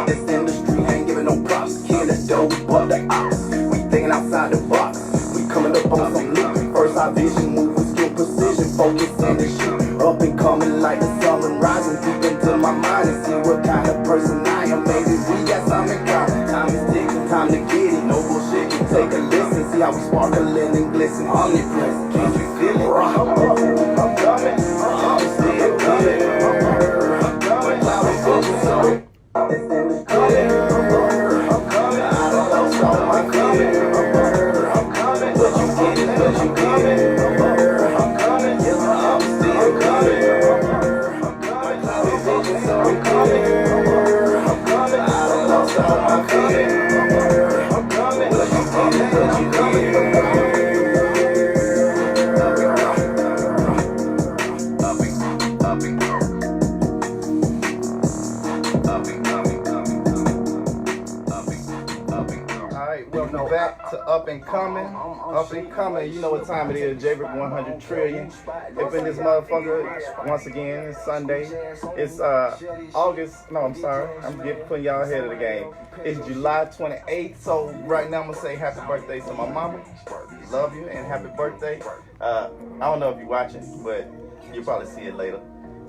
This industry ain't giving no props. Kid the dope, but the ops. We thinking outside the box. We coming up on some new. First our vision, move with skill, precision, focus in the shoot. Up and coming like the sun rising deep into my mind and see what kind of person I am. Maybe we got something in common. Time is ticking, time to get it. No bullshit, you take a listen. See how we sparkling and glisten. Omnipresent, can't you feel it? I'm coming, I'm still coming. I'm coming, cloud is focused on. I'm coming, I don't know, so I'm coming. I'm coming, but you get it, but you get it. I'm coming, yes, I'm still coming. I'm coming, cloud is focused, so I'm coming. I don't know, so I'm coming. I'm coming, but you get it, but you get it. Back to Up and Coming, you know what time it is, Javerick 100 trillion. Up in this motherfucker, once again, it's Sunday. It's I'm putting y'all ahead of the game. It's July 28th, so right now I'm gonna say happy birthday to my mama. Love you and happy birthday. I don't know if you're watching, but you'll probably see it later.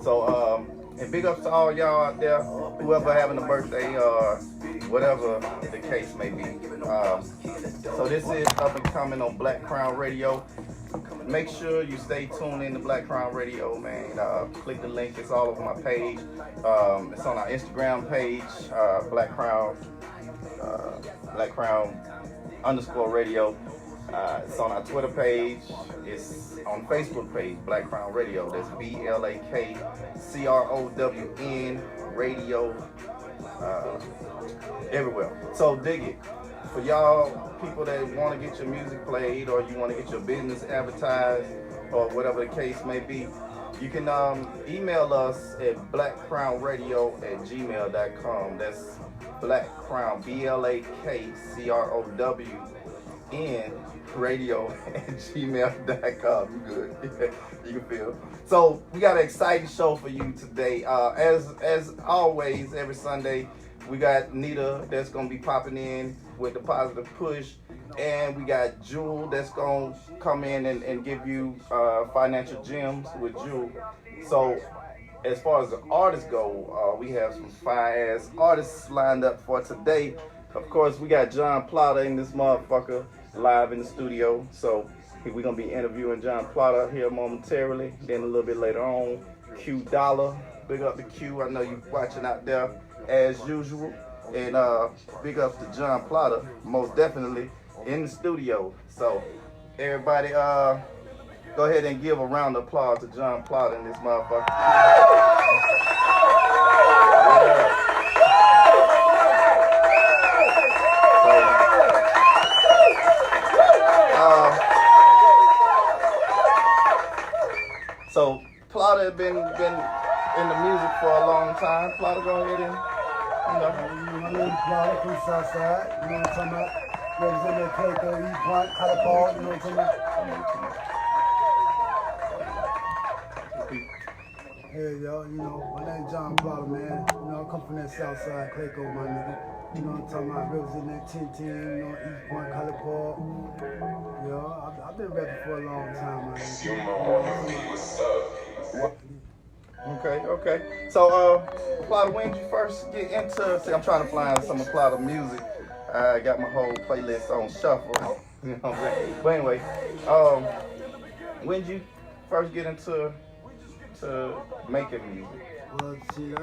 So, and big ups to all y'all out there, whoever having a birthday or whatever the case may be. So this is Up and Coming on BlakCrown Radio. Make sure you stay tuned in to BlakCrown Radio, man. Click the link, it's all over my page. It's on our Instagram page, BlakCrown _radio. It's on our Twitter page. It's on Facebook page, BlakCrown Radio. That's BlakCrown Radio. Everywhere. So dig it. For y'all people that want to get your music played or you want to get your business advertised or whatever the case may be, you can email us at blackcrownradio@gmail.com. That's BlakCrown, BlakCrown radio@gmail.com. You good? You can feel. So we got an exciting show for you today. As always, every Sunday, we got Nita that's gonna be popping in with the positive push, and we got Jewel that's gonna come in and give you financial gems with Jewel. So as far as the artists go, we have some fire-ass artists lined up for today. Of course, we got Jon Plotta in this motherfucker live in the studio. So we're gonna be interviewing Jon Plotta here momentarily. Then a little bit later on, Q Dollar. Big up to Q. I know you watching out there as usual. And big up to Jon Plotta, most definitely in the studio. So everybody, go ahead and give a round of applause to Jon Plotta in this motherfucker. So Plotta has been in the music for a long time. Plotta, go ahead and, my name is Plotta from Southside. You know what I'm talking about? Represent that Keiko, E-Point, Color Paul, you know what I'm talking about? Hey, y'all, you know, my name is Jon Plotta, man. You know, I come from that Southside, Keiko, my nigga. You know what I'm talking about? Represent that 1010, you know, E-Point, Color Paul. Yo, I've been rapping for a long time, man. Okay. So, Plotta, when did you first get into? See, I'm trying to find some of Plotta music. I got my whole playlist on shuffle. You know what I'm saying? But anyway, when did you first get into making music? Well, see, I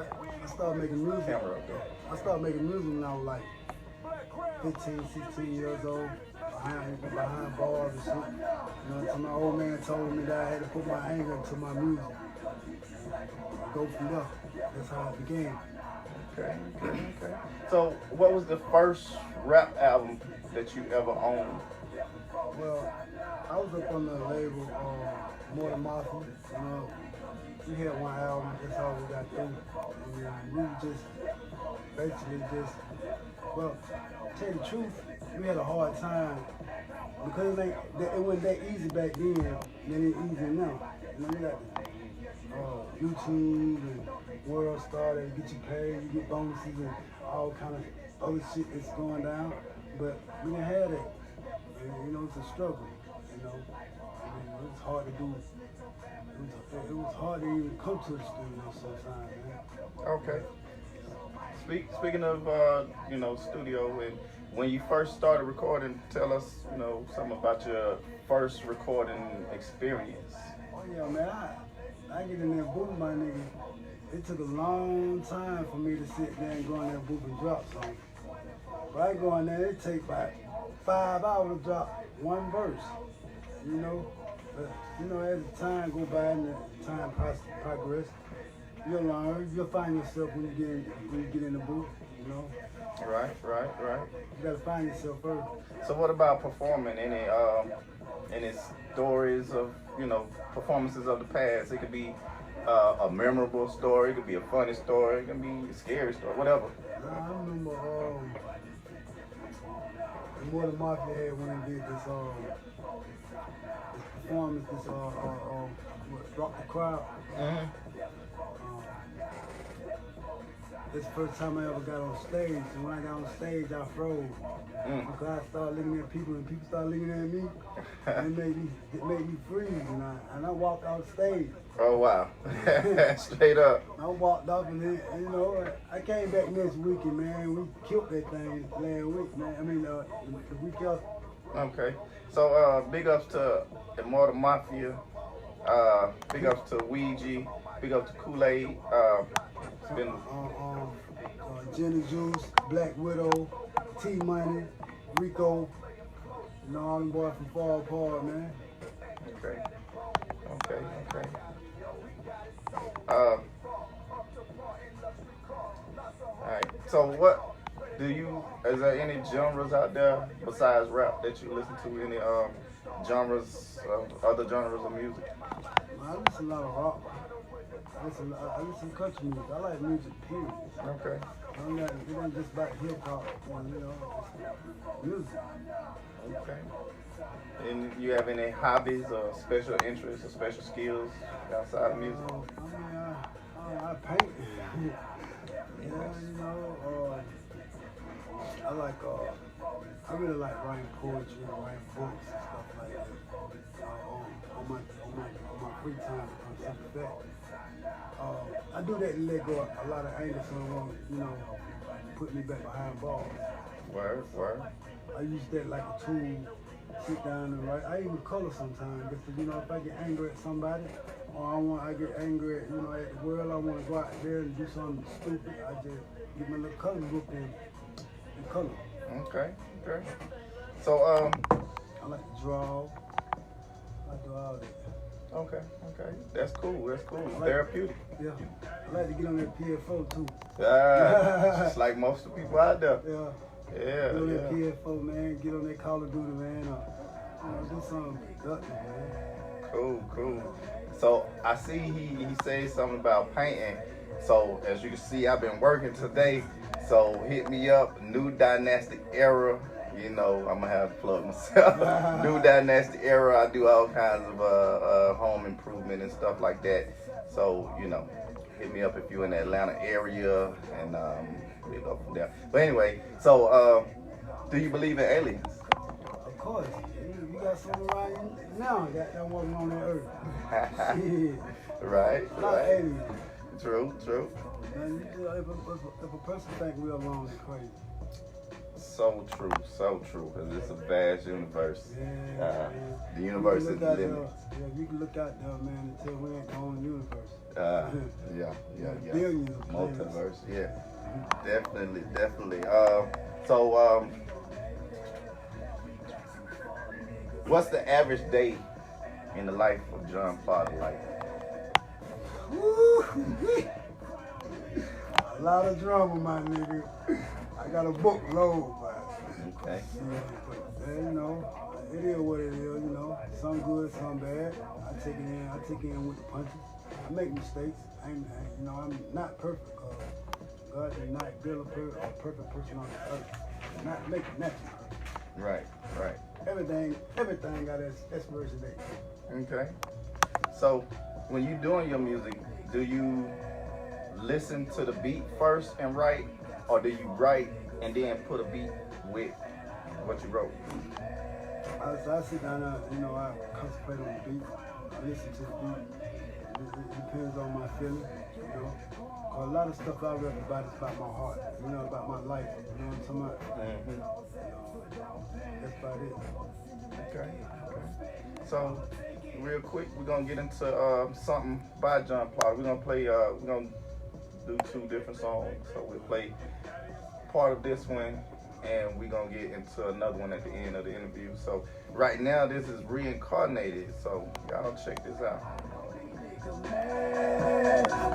started making music. Camera up there. I started making music when I was like 15, 16 years old. Behind bars and shit. You know, my old man told me that I had to put my anger into my music. Go from there. That's how it began. Okay. So, what was the first rap album that you ever owned? Well, I was up on the label More Than Mafia. You know, we had one album. That's all we got through. And we just basically well, to tell you the truth, we had a hard time because it wasn't that easy back then than it's easy now. You know, we got YouTube and World Star that get you paid, you get bonuses and all kind of other shit that's going down. But we didn't have that. And, you know, it's a struggle. You know, I mean, it was hard to do. It was hard to even come to the studio sometimes, man. Okay. Speaking of, studio, and when you first started recording, tell us, something about your first recording experience. Oh yeah, man, I get in that booth, my nigga. It took a long time for me to sit there and go in that booth and drop something. But I go in there, it take about 5 hours to drop one verse, you know. But, as the time go by and the time progress, you'll learn. You'll find yourself when you get in the booth, you know. Right. You gotta find yourself first. So what about performing? Any stories of, performances of the past? It could be a memorable story, it could be a funny story, it can be a scary story, whatever. I remember more than Mafia had when they did this performance, Rock the Crowd. Mm-hmm. This the first time I ever got on stage, and when I got on stage, I froze. Because I started looking at people, and people started looking at me, and it made me freeze, and I walked off stage. Oh wow, straight up. I walked off, and then, I came back next weekend, man. We killed that thing last week, man. I mean, the week after. Okay, so big ups to Immortal Mafia, big ups to Ouija, big ups to Kool-Aid. It's been Gin and Juice, Black Widow, T-Money, Rico, all them boys from Fall Apart, man. Okay. Alright, so is there any genres out there besides rap that you listen to? Any other genres of music? I listen a lot of rock. I listen to country music. I like music, period. Okay. It ain't just about hip hop, it's music. Okay. And you have any hobbies or special interests or special skills outside of music? I paint. I really like writing poetry and writing books and stuff like that. On my free time, on something like that. I do that to let go a lot of anger so it won't, put me back behind bars. Word. I use that like a tool, sit down and write. I even color sometimes because, if I get angry at somebody or I get angry at, at the world, I want to go out there and do something stupid. I just get my little color book and color. Okay. So, I like to draw. I do all that. Okay. That's cool. It's therapeutic. Yeah. I like to get on that PFO too. Just like most of the people out there. Yeah. Yeah. Get on that PFO, man. Get on that Call of Duty, man. Do something productive, man. Cool. So I see he says something about painting. So as you can see, I've been working today. So hit me up, New Dynastic Era. I'm gonna have to plug myself. New Dynastic Era. I do all kinds of home improvement and stuff like that. So hit me up if you're in the Atlanta area, and we'll go from there. But anyway, so do you believe in aliens? Of course. You got something around you now that wasn't on that earth. Right. Aliens. True. Man, if a person think we're alone, it's crazy. So true, because it's a vast universe. Yeah. The universe is limitless. You can look out there, man, and tell we ain't the only universe. Yeah. Billions of planets. Multiverse, yeah. Definitely. So, what's the average day in the life of Jon Plotta like? A lot of drama, my nigga. I got a book load, man. Okay. It is what it is, Some good, some bad. I take it in with the punches. I make mistakes. I'm not perfect. God did not build a perfect person on the earth. Not make it natural. Right. Everything got its expiration date. Okay. So, when you doing your music, do you listen to the beat first and write, or do you write and then put a beat with what you wrote? I sit down and, I concentrate on the beat, listen to the beat. It depends on my feeling, Cause a lot of stuff I rap about is about my heart, about my life, you know what I'm talking about? That's about it. Okay. So, real quick, we're gonna get into something by Jon Plotta. We're gonna play. We're gonna do 2 different songs. So we'll play part of this one, and we're gonna get into another one at the end of the interview. So right now, this is Reincarnated. So y'all check this out.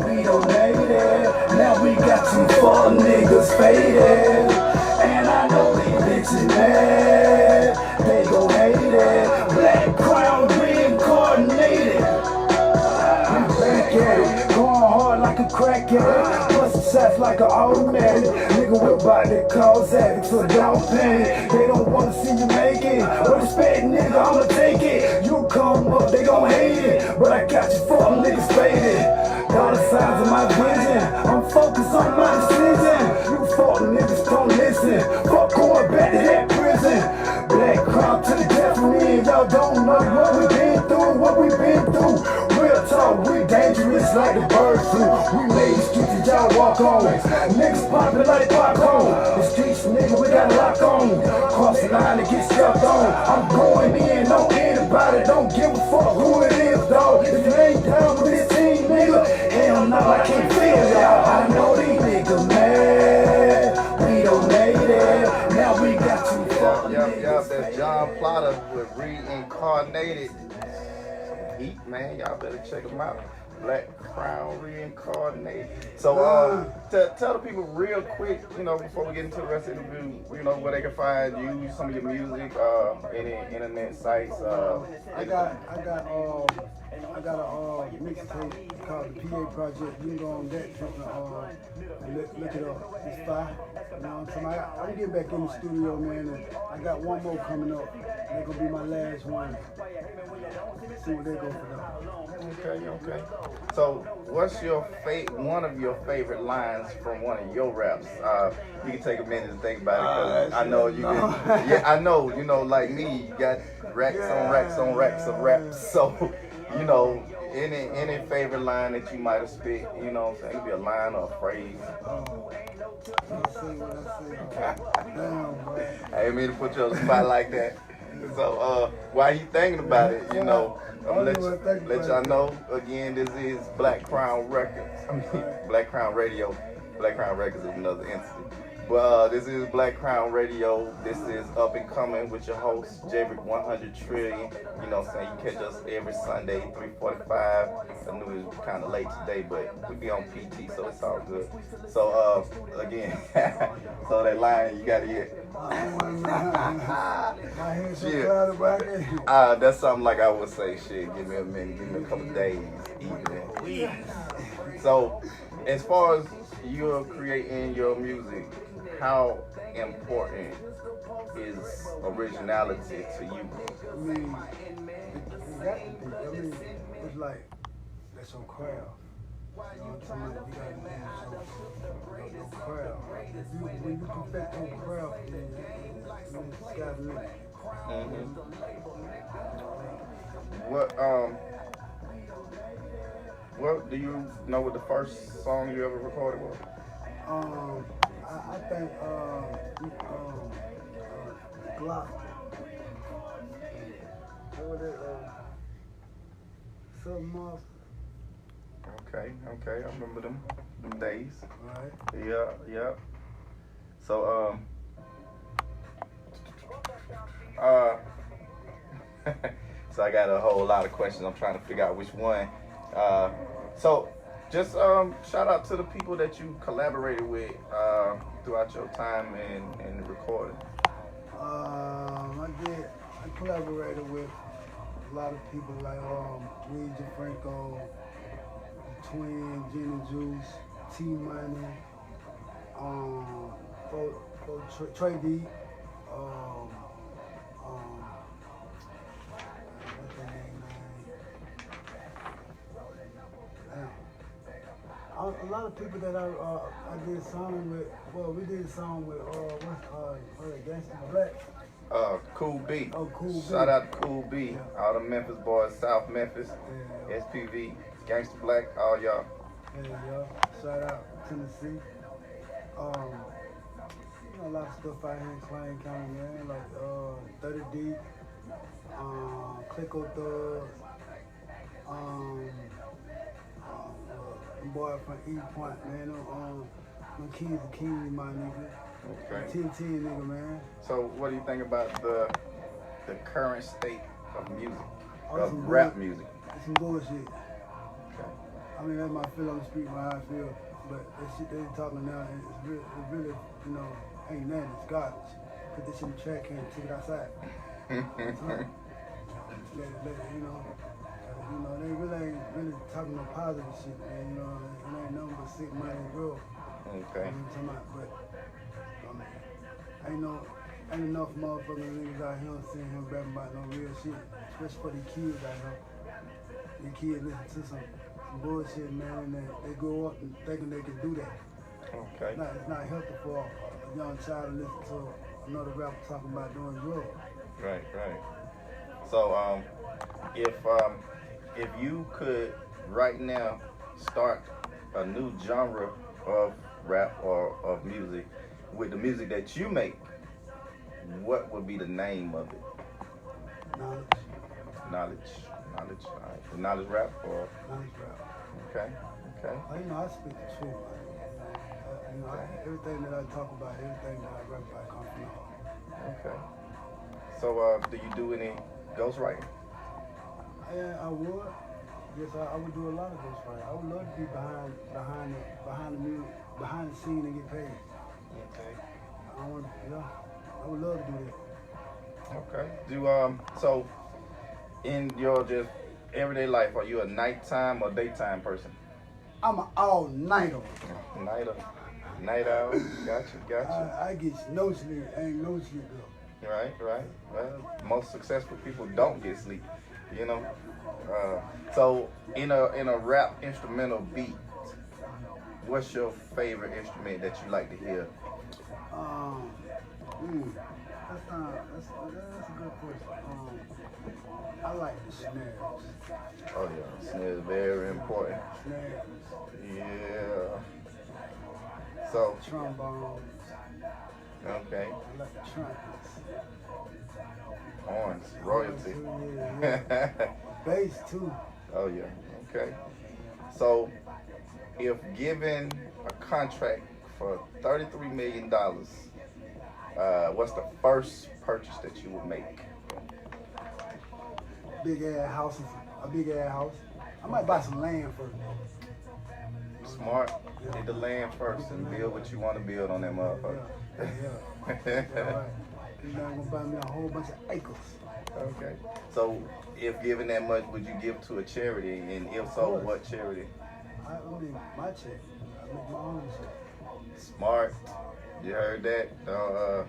We don't made it. Now we got 2 fuck niggas faded. And I know these bitches mad. They gon' hate it. BlakCrown reincarnated. I'm back at it. Going hard like a crackhead. Bustin' shots like an automatic. Nigga, we're about to cause havoc, so don't panic. They don't wanna see you make it. Respect, nigga, I'ma take it. You come up, they gon' hate it. But I got you fuck niggas faded. All the signs of my vision. I'm focused on my decision. You fuck niggas don't listen. Fuck going back to that prison. BlakCrown to the death of me. Y'all don't know what we been through, what we been through. Real talk, we dangerous like the bird flu. We made the streets that y'all walk on. Niggas poppin' like popcorn. The streets, nigga, we got a lock on. Cross the line and get stepped on. I'm going in, no anybody. Don't give a fuck who it is, dog. If you ain't down with this team, nigga, hell no, I can't feel y'all. I know these niggas mad. We don't made it. Now we got 2 fuck niggas. That's Jon Plotta with Reincarnated. Some heat, man. Y'all better check them out. BlakCrown Reincarnated. So, tell the people real quick, before we get into the rest of the interview, where they can find you, some of your music, any internet sites. I got a mixtape called the PA Project. You can go on that and look it up. It's fire. I'm getting back in the studio, man, and I got one more coming up. They're gonna be my last one. See what they go for that. Okay. So, what's one of your favorite lines from one of your raps? You can take a minute to think about it, because I know you can. Yeah, I know. Like me, you got racks on racks on racks of raps. So, any favorite line that you might have spit, what I'm saying? It could be a line or a phrase. I didn't mean to put you on the spot like that. So, while you thinking about it, I'm gonna let y'all know, again, this is BlakCrown Records. BlakCrown Radio. BlakCrown Records is another entity. But this is BlakCrown Radio. This is Up and Coming with your host, Javerick 100 Trillion. You can catch us every Sunday, 3:45. I knew it was kind of late today, but we be on PT, so it's all good. So, again, so that line, you gotta hear. That's something like I would say, shit, give me a minute, give me a couple days, even. So, as far as you're creating your music, how important is originality to you? I mean, it's like, that's your craft. You know what I'm saying? You gotta do your craft. When you perfect your craft, then it's got to limit. What do you know what the first song you ever recorded was? I think Glock. What was it? Something Monster. Okay, I remember them days. Right. Yeah. So so I got a whole lot of questions. I'm trying to figure out which one. So just shout out to the people that you collaborated with throughout your time in recording. I collaborated with a lot of people like Reggie Franco, Twin, Gin and Juice, T Money, Trey D, what's their name, man? a lot of people that I did song with. Well, we did a song with Gangsta Black. Cool B. Oh, Cool B. Shout out to Cool B. Yeah. All the Memphis boys, South Memphis, Yeah. SPV, Gangsta Black, all y'all. Yeah. Shout out Tennessee. You know, a lot of stuff out here in Clay County, man. Like 30 Deep, Clicko Thugs, boy from East Point, man. Them kids are king, my nigga. Okay. 10-10 nigga, man. So what do you think about the current state of music, Oh, of some rap bull- music? It's some bullshit. Okay. I mean, that's my feel on the street, how I feel. But that shit they talking now, it's really, you know, ain't nothing. It's garbage. Put this in the track can, take it outside. Let it, you know, they really ain't really talking no positive shit, man. You know, it ain't nothing but sick money and growth. Okay. You know what I'm talking about? But ain't enough motherfucking niggas out here seeing him rapping about no real shit, especially for the kids out here. The kids listen to some bullshit, man, and they grow up and thinking they can do that. Okay. It's not healthy for a young child to listen to another rapper talking about doing drugs. Right. So, if you could right now start a new genre of rap or of music with the music that you make, what would be the name of it? Knowledge. All right. The knowledge rap or Knowledge rap. okay. You know, I speak the truth. You know, everything that I talk about, everything that I rap about comes from the heart. Okay. So, do you do any ghostwriting? Yeah, I would. Yes, I would do a lot of ghostwriting. I would love to be behind the music, behind the scene and get paid. Okay. I would love to do that. Okay. So in your just everyday life, are you a nighttime or daytime person? I'm an all-nighter. Night owl. Gotcha. I get no sleep. Ain't no sleep though. Right. Well, most successful people don't get sleep. You know. So in a rap instrumental beat, what's your favorite instrument that you like to hear? That's a good question. I like the snares. Oh yeah, snare is very important. Snares, Yeah. So trombones. okay, I like the trumpets. horns, royalty. Yeah. Bass too. Oh yeah. Okay. So if given a contract for $33 million, what's the first purchase that you would make? Big ass house. A big ass house. I might buy some land first. Smart. Get the land first and build what you want to build on that motherfucker. Yeah. Right. You're not gonna buy me a whole bunch of acres. Okay. So if given that much, would you give to a charity? And if so, what charity? I mean, my check. I make my own check. Smart. You heard that?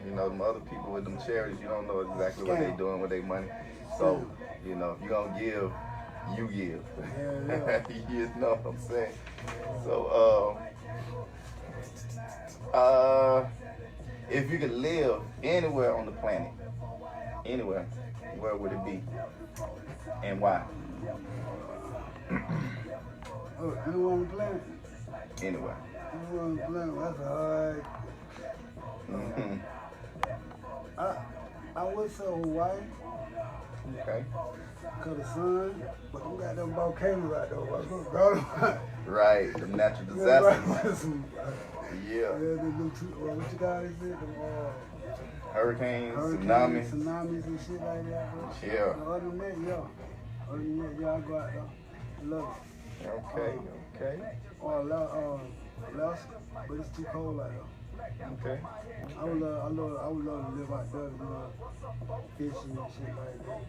You know, them other people with them charities, you don't know exactly what they doing with their money. So, you know, if you're going to give, you give. Yeah. You know what I'm saying? So, if you could live anywhere on the planet, anywhere, where would it be? And why? Anyone on the planet? Anywhere. Anyone on the planet? That's alright. Mm-hmm. I would say Hawaii. Okay. Cause the sun, but we got them volcanoes out there. Right, the natural disasters. Yeah. What you guys said? Hurricanes, Tsunamis and shit like that, bro. Yeah. Other than that, I go out there. I love it. Okay. Or Alaska, but it's too cold out there. Okay. I would love to live out there, fishing and shit like that.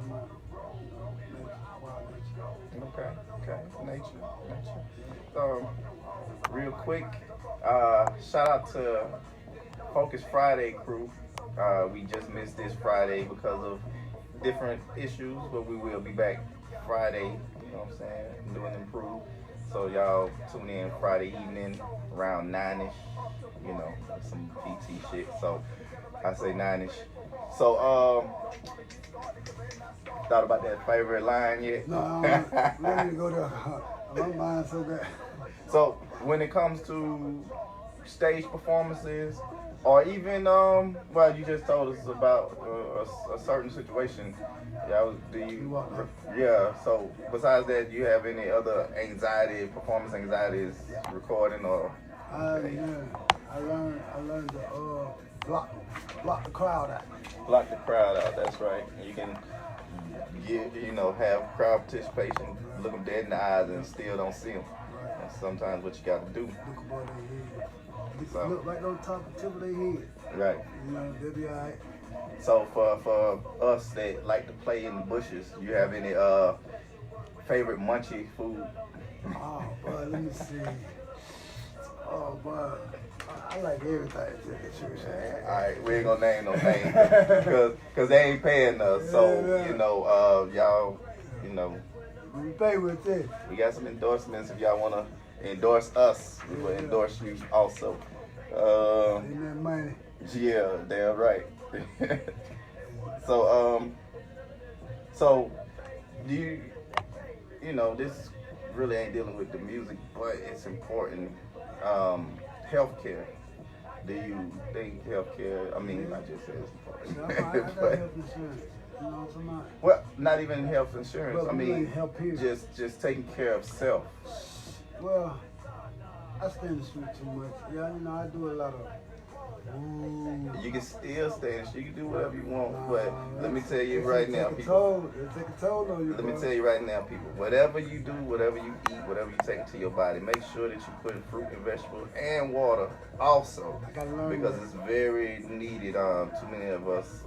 Nature, wild nature. Okay. Nature. Real quick, shout out to Focus Friday crew. We just missed this Friday because of different issues, but we will be back Friday, you know what I'm saying, doing improve. So y'all tune in Friday evening around 9ish. You know, some PT shit. So I say 9ish. So thought about that favorite line yet? No, I don't need to go there. My mind's so good. So when it comes to stage performances, or even well, you just told us about a certain situation. Yeah. So besides that, do you have any other anxiety, performance anxieties, recording or? Yeah, I learned to block the crowd out. Block the crowd out. That's right. You can have crowd participation, look them dead in the eyes, and still don't see them. Right. That's sometimes what you got to do. Look above their head. So, Look right on tip of their head. Right. You know, they'll be all right. So for us that like to play in the bushes, you have any favorite munchy food? Oh, boy, let me see. Oh, boy. I like everything. Alright, we ain't gonna name no names because they ain't paying us. So, y'all, We pay with it. we got some endorsements. If y'all wanna endorse us, we will endorse you also. Ain't that money. Yeah, damn right. So do this really ain't dealing with the music, but it's important. Healthcare. Do you think healthcare? I mean, I just said it's important. I got health insurance. You know, somebody. Well, not even health insurance. Well, I mean, help here. just taking care of self. Well, I stay in the street too much. Yeah, I do a lot of. You can still stay in the street. You can do whatever you want, but let me tell you right now, people. It'll take a toll on you. Let me tell you right now, people. Whatever you do, whatever you eat, whatever you take into your body, make sure that you put in fruit and vegetables and water also, I gotta learn because that. it's very needed. Too many of us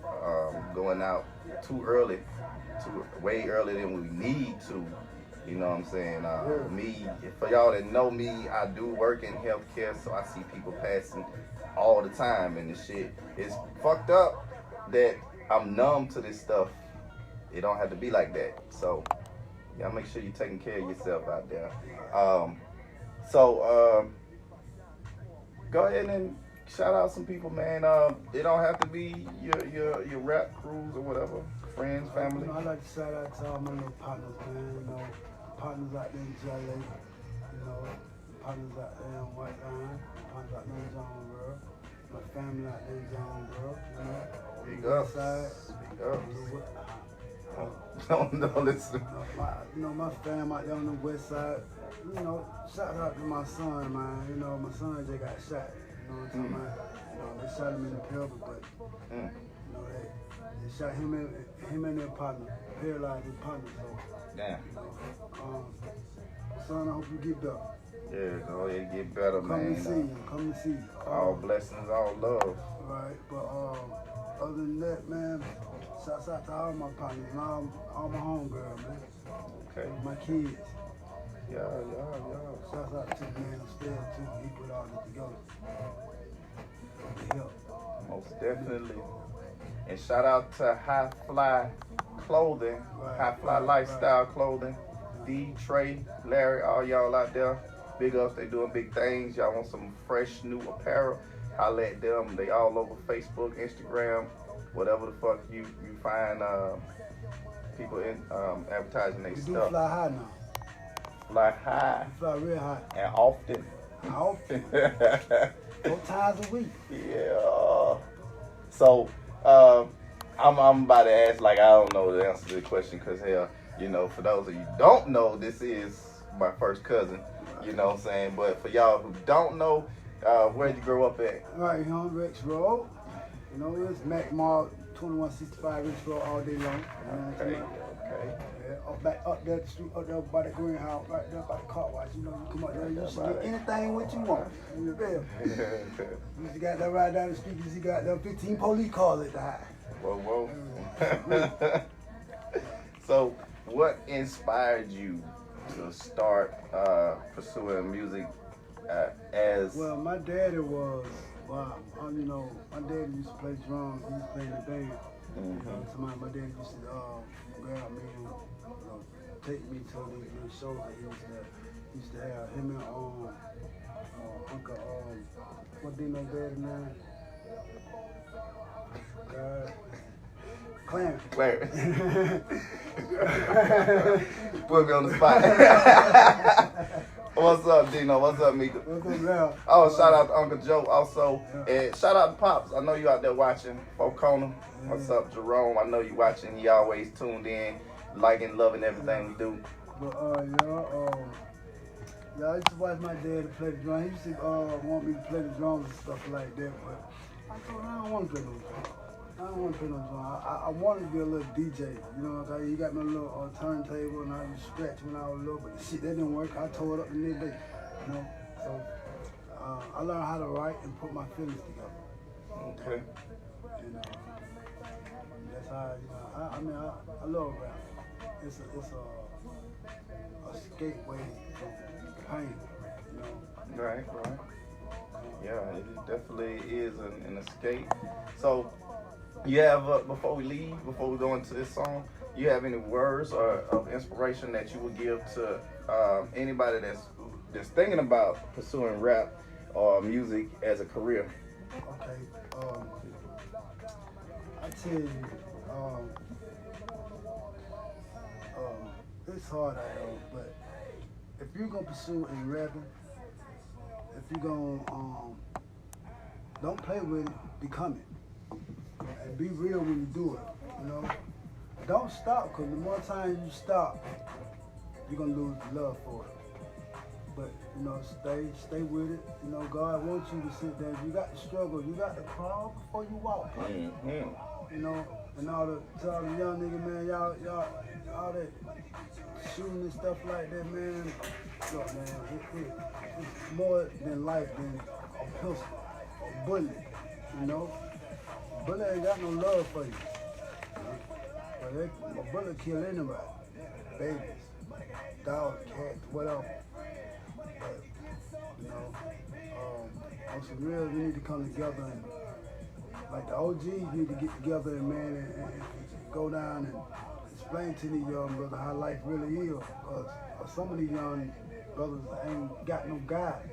going out too early, way earlier than we need to. You know what I'm saying? For y'all that know me, I do work in healthcare, so I see people passing all the time, and this shit is fucked up that I'm numb to this stuff. It don't have to be like that. So, y'all make sure you're taking care of yourself out there. Go ahead and shout out some people, man. It don't have to be your rap crews or whatever, friends, family. I like to shout out to all my little partners, man. Partners out there in J.A., partners out there in White Line, partners out there in John World, my family out there in John World, Big up. Don't listen. My fam out there on the west side, shout out to my son, man. My son just got shot. You know what I'm talking about? They shot him in the pelvis, but they shot him and their partner, paralyzed his partner. So, damn. Son, I hope you get better. Yeah, go ahead and get better, man. Come and see you. All blessings, all love. Right, but other than that, man, shouts out to all my partners and all my homegirls, man. Okay. My kids. Yeah. Shouts out to man Estelle too. He put all this together. Help. Most definitely. And shout out to High Fly Clothing, High Fly Lifestyle Clothing. D, Trey, Larry, all y'all out there. Big ups, they doing big things. Y'all want some fresh new apparel? Holla at them. They all over Facebook, Instagram, whatever the fuck you find people in advertising their stuff. You do fly high now. Fly high. You fly real high. And often. How often? 4 times a week. Yeah. So, I'm about to ask, I don't know the answer to the question, because hell, for those of you who don't know, this is my first cousin, you know what I'm saying? But for y'all who don't know, where'd you grow up at? Right here on Rex Road. It's Mac Mall, 2165 Rex Road all day long. Okay. Yeah, up there the street, up there by the greenhouse, right there by the car wash. You come up there, you should get anything what you want. You just got that right down the street, you got them 15 police cars at the high. Whoa. So, what inspired you to start pursuing music as? Well, my daddy was, my daddy used to play drums. He used to play in the band. Mm-hmm. My daddy used to grab me and take me to these little shows that he Used to have him and Uncle what Dino's daddy name? Clarence. Clarence. Put me on the spot. What's up, Dino? What's up, Mika? What's up now? Oh, shout out to Uncle Joe also. And shout out to Pops. I know you out there watching. O'Connor. What's up, Jerome? I know you watching. He always tuned in, liking, loving everything we do. But I used to watch my dad play the drums. He used to want me to play the drums and stuff like that, but I told him I don't want to play no drums. I don't want to play no drums. I wanted to be a little DJ. You know, he got me a little turntable and I would scratch when I was little, but the shit that didn't work. I tore it up the next day. You know, so I learned how to write and put my feelings together. Okay. And that's how I love rap. It's a escape way from pain, you know. Right. Yeah, it definitely is an escape. So, you have, before we go into this song, you have any words or of inspiration that you would give to anybody that's thinking about pursuing rap or music as a career? Okay, I tell you, it's hard out here, but if you're gonna pursue in rapping, if you're gonna don't play with it, become it, and be real when you do it. You know, don't stop, because the more times you stop, you're gonna lose the love for it. But you know, stay with it. You know, God wants you to sit there. You got to struggle. You got to crawl before you walk. Mm-hmm. You know, and all the young niggas, man, y'all, all that shooting and stuff like that, man. Look, man, it's more than life than a pistol, a bullet. You know, a bullet ain't got no love for you. But a bullet kill anybody, babies, dogs, cats, whatever. But you know, on some real, we need to come together and. Like the OGs need to get together and go down and explain to these young brothers how life really is. Because some of these young brothers ain't got no guide.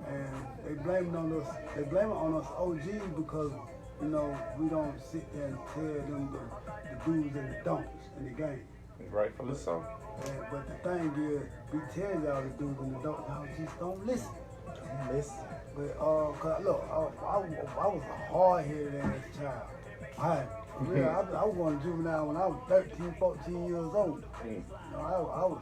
And they blame it on us. They blame it on us OGs because, you know, we don't sit there and tell them the do's and the don'ts in the game. Rightfully so. But the thing is, we tell y'all the do's and the don'ts, y'all just don't listen. But cause look, I was a hard-headed ass child. I was going to juvenile when I was 13, 14 years old. You know,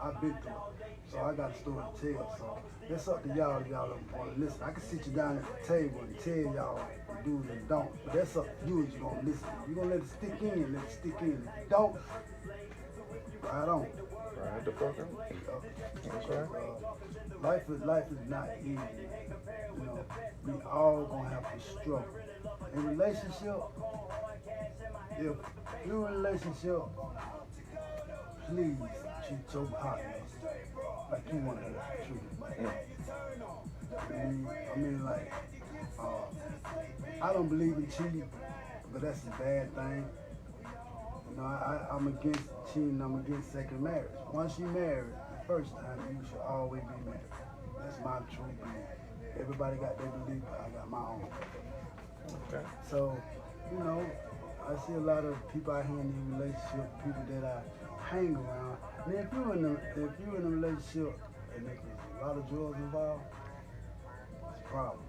I've been through it. So I got a story to tell. So it's up to y'all if y'all don't want to listen. I can sit you down at the table and tell y'all the do's and don'ts. But that's up to you if you're going to listen. If you're going to let it stick in, let it stick in. If you don't, right on. Right the fuck out. That's right. Life is not easy. You know, we all gonna have to struggle. In relationship, if you're in a relationship, please treat your partner like you want to be treated. I don't believe in cheating, but that's a bad thing. You know, I'm against cheating, I'm against second marriage. Once you're married, the first time, you should always be married. That's my truth. Everybody got their belief, I got my own. Okay. So, you know, I see a lot of people out here in these relationships, people that I hang around. And if you're in a relationship and there's a lot of drugs involved, it's a problem.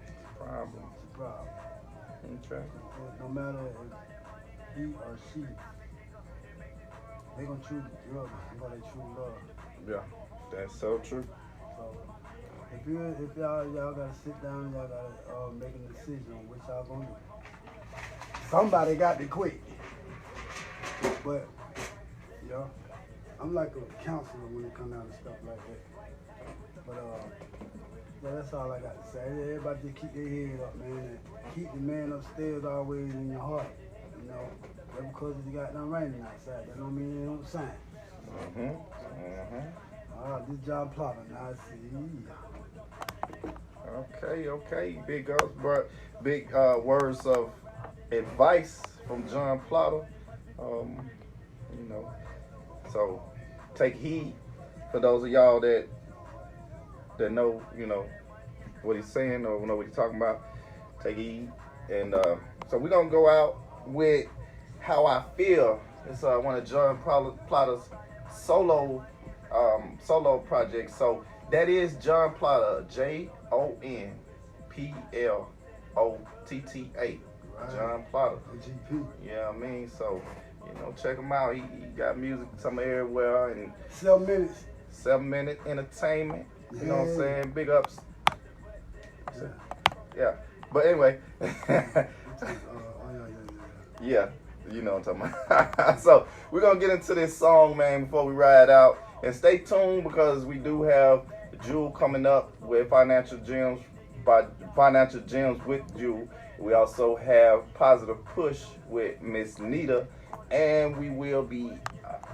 It's a problem. Okay. No matter if he or she, they gonna choose drugs before they choose love. Yeah, that's so true. So if y'all gotta sit down, y'all gotta make a decision on what y'all gonna do. Somebody got to quit. But I'm like a counselor when it comes down to stuff like that. But that's all I got to say. Everybody just keep their head up, man, and keep the man upstairs always in your heart. You know, just because it's got no raining outside, that don't mean it don't shine. This is Jon Plotta. Now I see. Okay. Big words of advice from Jon Plotta. You know, So take heed for those of y'all that know, what he's saying or know what he's talking about. Take heed. And so we're gonna go out with How I Feel. It's one of Jon Plotta's solo projects. So that is Jon Plotta, JonPlotta. Jon Plotta. Yeah, I mean, so check him out. He got music some everywhere and 7 minutes. 7-minute entertainment. You know what I'm saying? Big ups. Yeah. But anyway. Yeah, you know what I'm talking about. So we're gonna get into this song, man, before we ride out. And stay tuned because we do have Jewel coming up with Financial Gems with Jewel. We also have Positive Push with Miss Nita. And we will be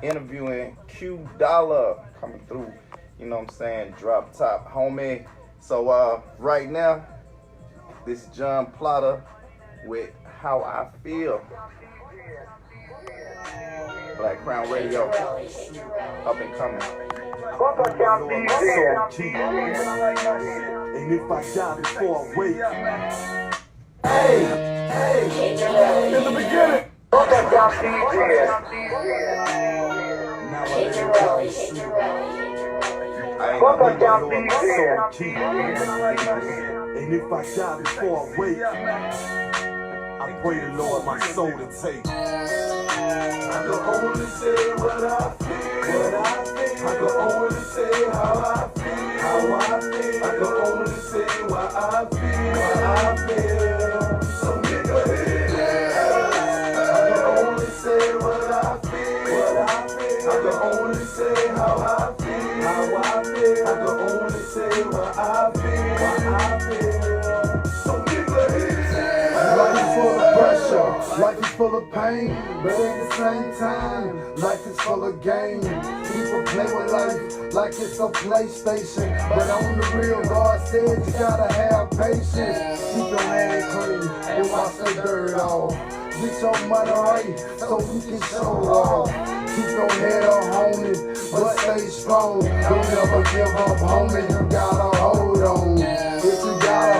interviewing Q Dollar coming through, you know what I'm saying, drop top homie. So right now, this is Jon Plotta with How I Feel. BlakCrown Radio, up and coming. And if I die before I wake, in the beginning. And if I die before I wake, I pray the Lord my soul to take. I can only say what I feel, I can only say how I feel, I can only say what I feel, So nigga hit it. I can only say what I feel, I can only say how I feel, I can only say what I feel, So nigga hit it. Life is full of pressure, life is full of pain, but at the same time, life is full of games. People play with life like it's a PlayStation, but on the real, God said you gotta have patience. Keep your hand clean and wash the dirt off. Get your money right so you can show off. Keep your head up, homie, but stay strong. Don't ever give up, homie, you gotta hold on. If you gotta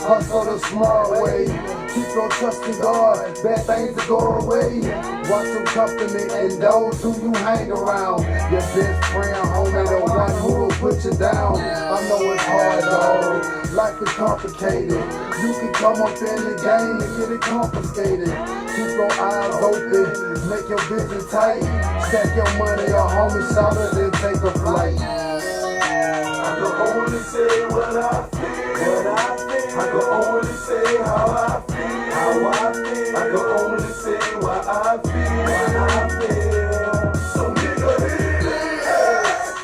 hustle the smart way. Keep your trust in God, bad things to go away. Watch your company and those who you hang around. Your best friend, homie, the one who will put you down. I know it's hard, dog. Life is complicated. You can come up in the game and get it confiscated. Keep your eyes open, make your vision tight. Stack your money, your homie, shout it and take a flight. I can only say what I feel, I can only say how I feel, I can only say what I feel, So nigga hit it.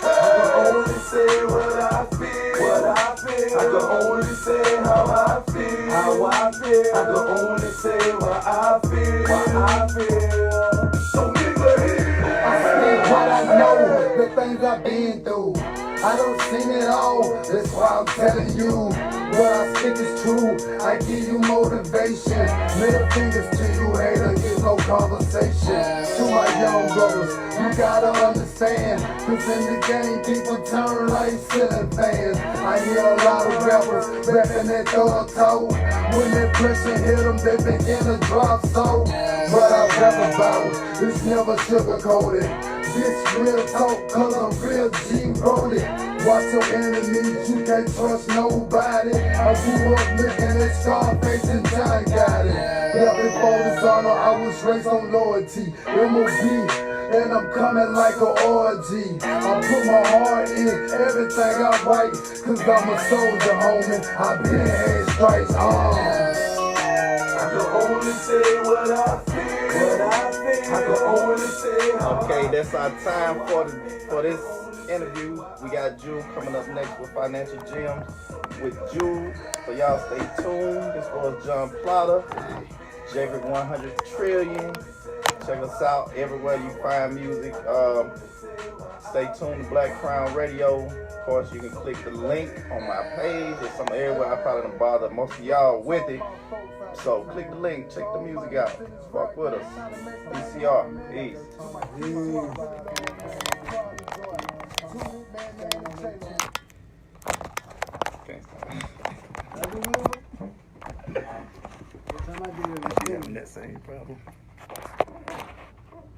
I can only say what I feel, I can only say how I feel, I can only say what I feel, So nigga hit it. I speak what I know, the things I've been through. I don't seen it all, that's why I'm telling you. What I speak is true, I give you motivation. Middle fingers to you, hater, get no conversation. To my young brothers, you gotta understand. Cause in the game, people turn like ceiling fans. I hear a lot of rappers rapping that third toe. When that pressure hit them, they begin to drop so. What I rap about, it's never sugar-coated. This real talk, cause I'm real G-roaded. Watch your enemies, you can't trust nobody. I grew up looking at Scarface and John got it. Yeah, before this honor, I was raised on loyalty. MOB, and I'm coming like an orgy. I put my heart in everything I write, cause I'm a soldier, homie. I've been had stripes on. I can only say what I feel, I can only say how Okay, that's our time for this interview. We got Jewel coming up next with Financial Gems with Jewel. So y'all stay tuned. This was Jon Plotta, Javerick 100 Trillion. Check us out everywhere you find music. Stay tuned to BlakCrown Radio. course, you can click the link on my page or some everywhere. I probably don't bother most of y'all with it. So click the link, check the music out. Fuck with us. PCR. Peace. Every time I do it, Having that same problem.